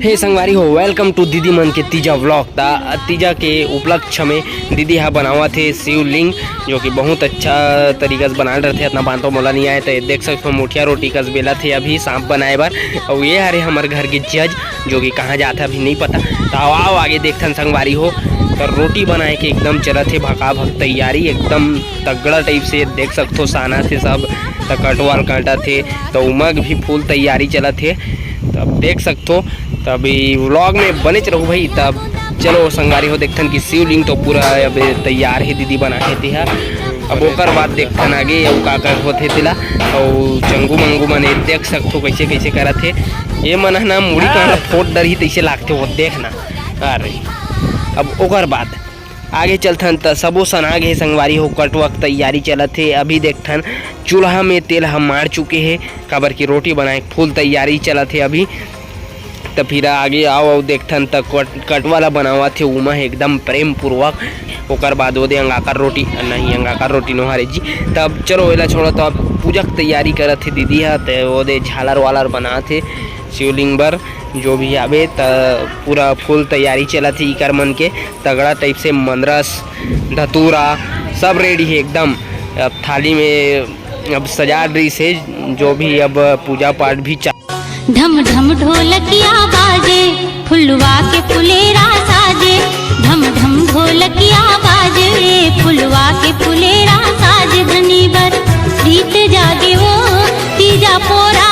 हे संगवारी हो, welcome to दीदी मन के तीजा व्लॉग। तीजा के उपलक्ष्य में दीदी हा बनावा थे शिवलिंग, जो कि बहुत अच्छा तरीका से बना रहे थे। इतना बांधो मोला नहीं आए तो देख सकते हो, मुठिया रोटी कस बेला थे अभी सांप बनाए बार। और ये हरे हमारे घर के जज, जो कि कहाँ जाता अभी नहीं पता। तो आओ आगे देखथन संगवारी हो। तो रोटी बनाए के एकदम चला थे भका भक तैयारी, एकदम तगड़ा टाइप से देख सकते हो। साना थे सब, तो कटवाल कांटा थे, तो उमग भी फुल तैयारी चला थे। तब देख सकते हो, तभी व्लॉग में बने रहो भाई। तब चलो संगवारी हो देखथन कि शिवलिंग तो पूरा अब तैयार है, दीदी बनाए थे। अब ओकर बाद देखथन आगे और का होते तिला। और चंगू मंगू मने देख सकते हो कैसे कैसे करा थे। ये मन है ना मुड़ी का फोट डर ही तैसे लागते हो, देखना। अरे अब ओकर बाद आगे चलथन तो सबो सना गे संगवारी हो, कटवक तैयारी चलत है। अभी देखथन चूल्हा में तेल हम मार चुके हैं, काबर की रोटी बनाए फुल तैयारी चलत है अभी। तो फिर आगे आओ देखथन तो कटवाला बनावा थे उमा एकदम प्रेम पूर्वक। ओकर बाद वो दे अंगाकर रोटी, नहीं अंगाकर रोटी नोहारे जी। तब चलो एला छोड़ो, तो अब पूजा की तैयारी करत थे दीदी हा। तो वो दे झालर वालर बना थे शिवलिंग बर, जो भी आवे तो पूरा फुल तैयारी चला थी। इकर मन के तगड़ा टाइप से मनरस धतूरा सब रेडी है एकदम। अब थाली में अब सजा रही से, जो भी अब पूजा पाठ भी ढम ढम ढोलकिया बाजे, फुलवा के फुलेरा साजे। ढम ढम ढोलकिया बाजे, फुलवा के फुलेरा साजे। धनी बर रीत जागे वो तीजा पोरा